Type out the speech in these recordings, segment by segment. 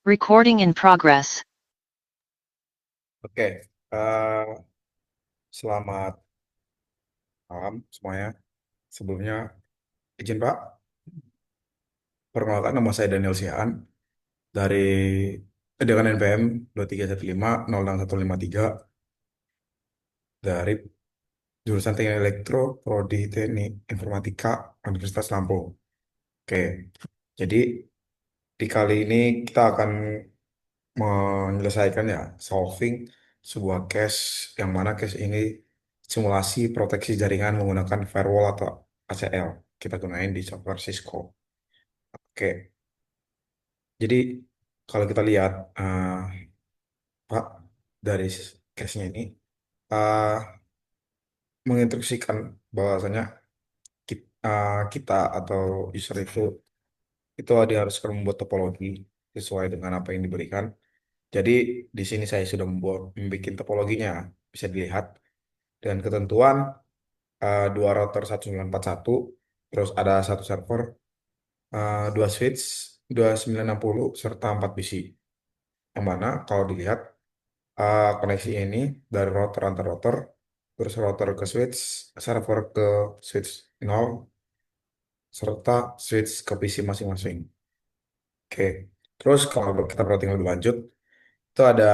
Recording in progress. Oke, eh, selamat malam semuanya. Sebelumnya, izin Pak, perkenalkan nama saya Daniel Siaan dari dengan NPM 231506153 dari jurusan Teknik Elektro, Prodi Teknik Informatika, Universitas Lampung. Oke, jadi di kali ini kita akan menyelesaikan ya solving sebuah case yang mana case ini simulasi proteksi jaringan menggunakan firewall atau ACL kita gunain di software Cisco. Oke, jadi kalau kita lihat Pak dari case-nya ini eh, menginstruksikan bahwasanya kita atau user itu diharuskan membuat topologi sesuai dengan apa yang diberikan. Jadi di sini saya sudah membuat topologinya bisa dilihat dengan ketentuan dua router 1941, terus ada satu server, dua switch 2960 serta 4 PC. Yang mana kalau dilihat koneksi ini dari router antar router, terus router ke switch, server ke switch nol, serta switch ke PC masing-masing. Oke, terus kalau kita perhatikan lebih lanjut, itu ada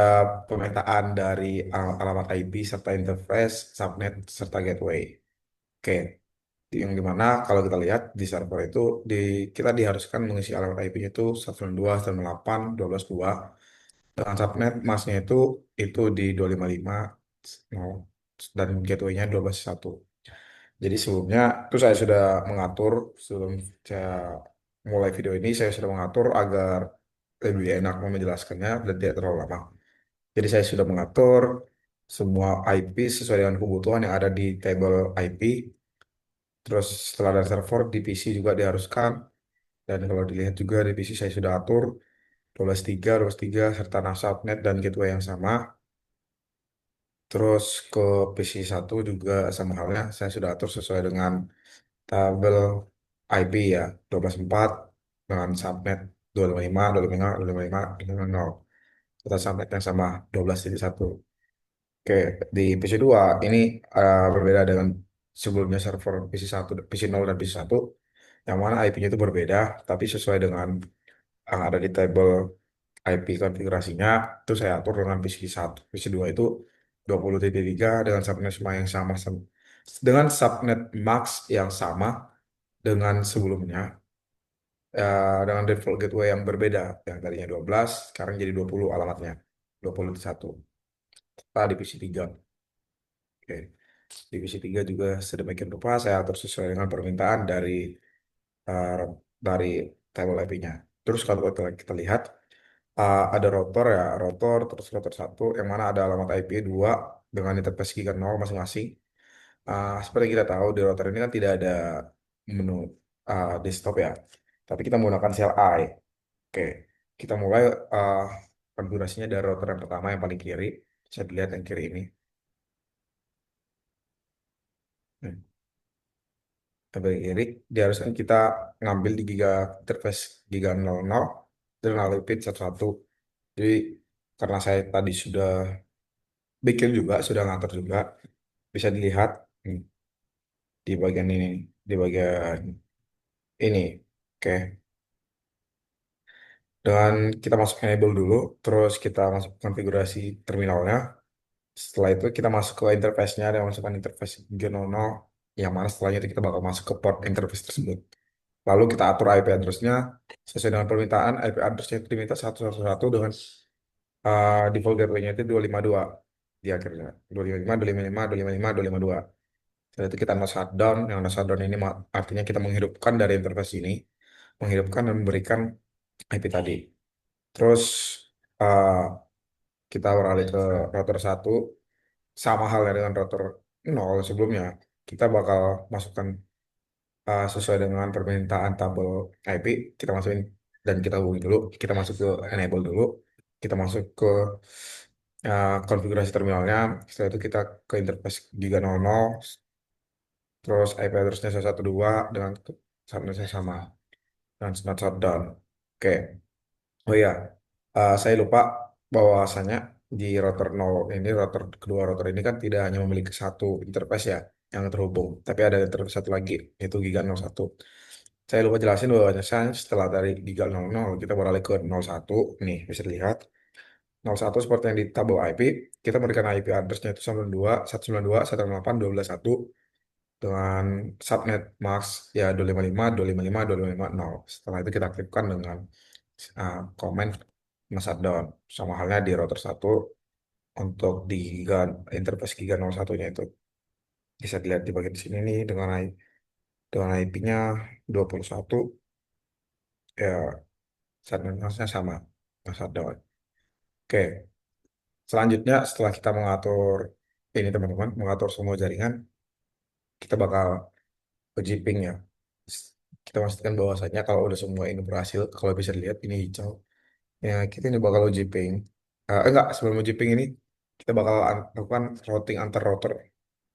pemetaan dari alamat IP serta interface, subnet, serta gateway. Oke, yang dimana kalau kita lihat di server itu kita diharuskan mengisi alamat IP-nya itu 192.168.12.2 dengan subnet masnya itu di 255 nol, dan gateway-nya 12.1. Jadi sebelumnya itu saya sudah mengatur sebelum saya mulai video ini saya sudah mengatur agar lebih enak menjelaskannya dan tidak terlalu lama. Jadi saya sudah mengatur semua IP sesuai dengan kebutuhan yang ada di table IP. Terus setelah ada server di PC juga diharuskan. Dan kalau dilihat juga di PC saya sudah atur 12.3 serta NAS subnet dan gateway yang sama. Terus ke PC satu juga sama halnya saya sudah atur sesuai dengan tabel IP ya 12.4 dengan subnet 255, 255, 255, 255. Serta subnet yang sama 12.1. Oke, di PC 2 ini berbeda dengan sebelumnya server PC 1, PC 0 dan PC 1 yang mana IP-nya itu berbeda tapi sesuai dengan yang ada di table IP konfigurasinya itu saya atur dengan PC 1. PC 2 itu 20.3 dengan subnet semua yang sama dengan subnet max yang sama dengan sebelumnya dengan default gateway yang berbeda yang tadinya 12 sekarang jadi 20 alamatnya 21 di PC 3. Oke. Divisi 3 juga sedemikian rupa saya atur sesuai dengan permintaan uh, dari table IP-nya. Terus kalau kita lihat ada rotor ya, rotor terus rotor satu yang mana ada alamat IP 2 dengan interface giga 0 masing-masing. Seperti yang kita tahu di rotor ini kan tidak ada menu desktop ya, tapi kita menggunakan CLI. Oke, kita mulai uh, konfigurasinya dari rotor yang pertama yang paling kiri. Bisa dilihat yang kiri ini. Hmm. Sampai kiri, diharuskan kita ngambil di giga interface giga 00 dan ngalipin satu-satu. Jadi karena saya tadi sudah bikin juga, sudah ngatur juga, bisa dilihat di bagian ini, di bagian ini. Oke, dan kita masuk enable dulu, terus kita masuk konfigurasi terminalnya. Setelah itu kita masuk ke interface-nya dan masukkan interface giga 00, yang mana setelahnya itu kita bakal masuk ke port interface tersebut. Lalu kita atur IP address-nya sesuai dengan permintaan. IP address-nya itu diminta 111 dengan default gateway-nya itu 252 di akhirnya. 255, 255, 255, 252. Setelah itu kita no shutdown. Yang no shutdown ini artinya kita menghidupkan dari interface ini. Menghidupkan dan memberikan IP tadi. Terus uh, kita beralih ke router satu. Sama halnya dengan router 0 sebelumnya. Kita bakal masukkan sesuai dengan permintaan tabel IP kita masukin dan kita hubungi dulu kita masuk ke enable dulu kita masuk ke konfigurasi terminalnya. Setelah itu kita ke interface giga 00 terus IP address-nya 112 dengan subnetnya sama dan smart shutdown. Oke, oh ya, Saya lupa bahwasanya di router nol ini, router kedua router ini kan tidak hanya memiliki satu interface ya yang terhubung, tapi ada interface satu lagi yaitu Giga 01. Saya lupa jelasin bahwasanya setelah dari Giga 00 kita beralih ke 01. Nih bisa dilihat 01 seperti yang di tabel IP, kita memberikan IP address-nya itu 92 192 128 121 dengan subnet max ya 255 255 255 Setelah itu kita aktifkan dengan comment Mas Shutdown. Sama halnya di router satu untuk di giga interface giga 01-nya itu. Bisa dilihat di bagian sini nih dengan IP-nya 21 ya subnet max-nya sama Mas Shutdown. Oke, selanjutnya setelah kita mengatur ini teman-teman, mengatur semua jaringan, kita bakal uji ping ya. Kita pastikan bahwasanya kalau udah semua ini berhasil, kalau bisa dilihat ini hijau. Ya, kita ini bakal uji ping. Enggak, sebelum uji ping ini kita bakal lakukan routing antar router.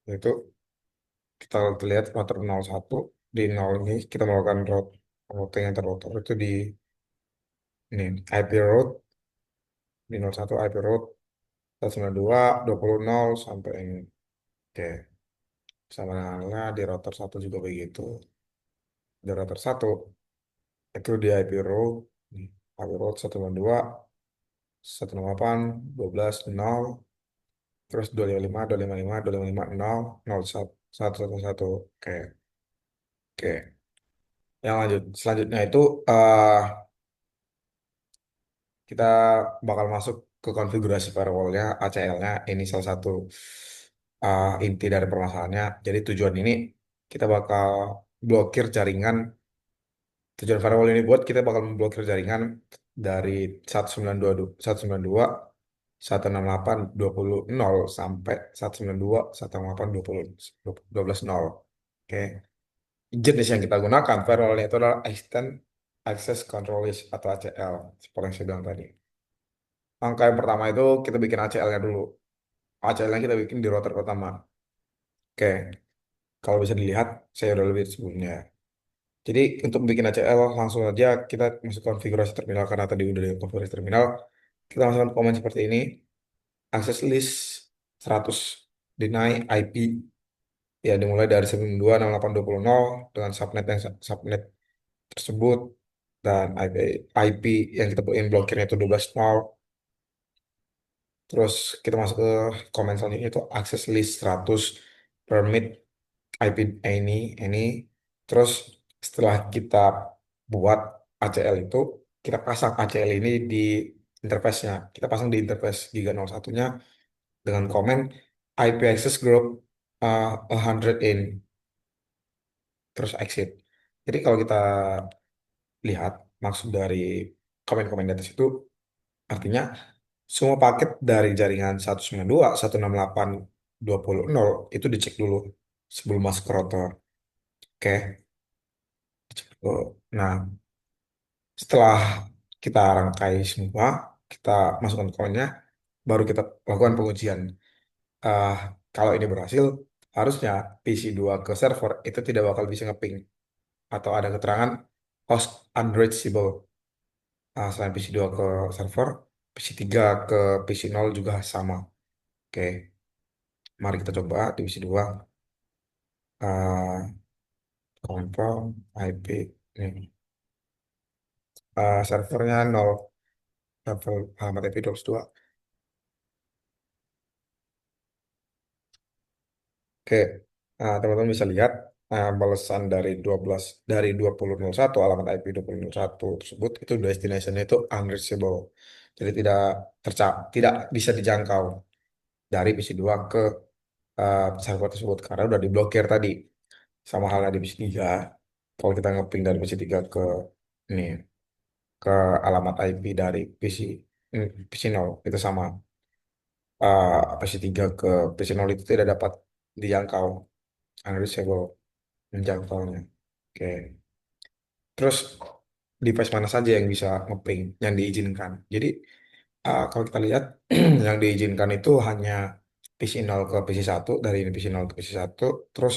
Itu kita lihat router 01 di 0 ini kita melakukan routing antar router itu di ini IP route di 01 IP route 192 20.0 sampai ini. Oke, sama halnya di router satu juga begitu. Di router satu itu di IP route IP route 192 168 12.0 terus 255 255 255 0 0 1 1 1. Oke, oke. Yang selanjutnya itu eh kita bakal masuk ke konfigurasi firewallnya, ACL-nya. Ini salah satu inti dari permasalahannya. Jadi tujuan ini kita bakal blokir jaringan. Tujuan firewall ini buat kita bakal memblokir jaringan dari 192 168 20.0 sampai 192 168 12.0. Oke. Jenis yang kita gunakan firewall itu adalah Extend Access Control List atau ACL seperti yang saya bilang tadi. Langkah yang pertama itu kita bikin ACL-nya dulu. ACL-nya kita bikin di router pertama. Oke, kalau bisa dilihat saya udah lebih sebelumnya. Jadi untuk bikin ACL langsung aja kita masuk konfigurasi terminal karena tadi udah di konfigurasi terminal. Kita masukkan komen seperti ini. Access list 100 deny IP ya dimulai dari 92.68.20.0 dengan subnet subnet tersebut dan IP yang kita buatin blokirnya itu 12.0. Terus kita masuk ke komen selanjutnya itu access list 100 permit IP ini. Terus setelah kita buat ACL itu, kita pasang ACL ini di interface-nya. Kita pasang di interface Giga 01-nya dengan komen IP access group 100 in, terus exit. Jadi kalau kita lihat maksud dari komen-komen di atas itu artinya semua paket dari jaringan 192, 168, 20.0 itu dicek dulu sebelum masuk ke router. Oke. Nah, setelah kita rangkai semua, kita masukkan koinnya, baru kita lakukan pengujian. Ah, Kalau ini berhasil, harusnya PC2 ke server itu tidak bakal bisa ngeping atau ada keterangan host unreachable. Selain PC2 ke server, PC3 ke PC0 juga sama. Oke, mari kita coba di PC2. Ah, Confirm IP. Nih. Servernya 0, level alamat IP 22. Oke, teman-teman bisa lihat balasan dari 20.01 alamat IP 20.01 tersebut itu destination itu unreachable. Jadi tidak bisa dijangkau dari PC2 ke server tersebut karena udah diblokir tadi. Sama halnya di PC3. Kalau kita ngeping dari PC3 ke ini ke alamat IP dari PC0 itu sama. PC3 ke PC0 itu tidak dapat dijangkau, unreachable menjangkaunya. Oke. Terus device mana saja yang bisa ngeping yang diizinkan. Jadi kalau kita lihat yang diizinkan itu hanya PC0 ke PC1 dari ini PC0 ke PC1 terus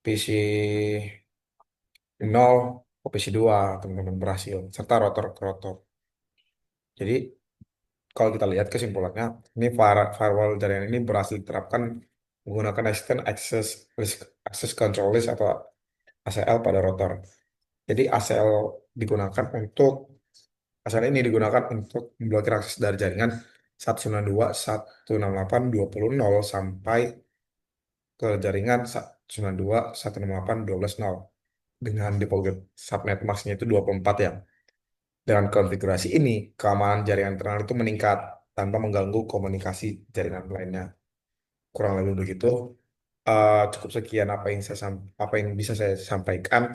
PC0 ke PC2 teman-teman berhasil serta rotor ke rotor. Jadi kalau kita lihat kesimpulannya, ini firewall jaringan ini berhasil diterapkan menggunakan Assistant Access Control List atau ACL pada router. Jadi ACL digunakan untuk ACL ini digunakan untuk memblokir akses dari jaringan 192.168.20.0 sampai ke jaringan 192.168.12.0 dengan default subnet masknya itu 24 ya. Dengan konfigurasi ini, keamanan jaringan internal itu meningkat tanpa mengganggu komunikasi jaringan lainnya. Kurang lebih begitu. Cukup sekian apa yang bisa saya sampaikan.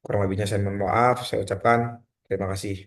Kurang lebihnya saya mohon maaf, saya ucapkan terima kasih.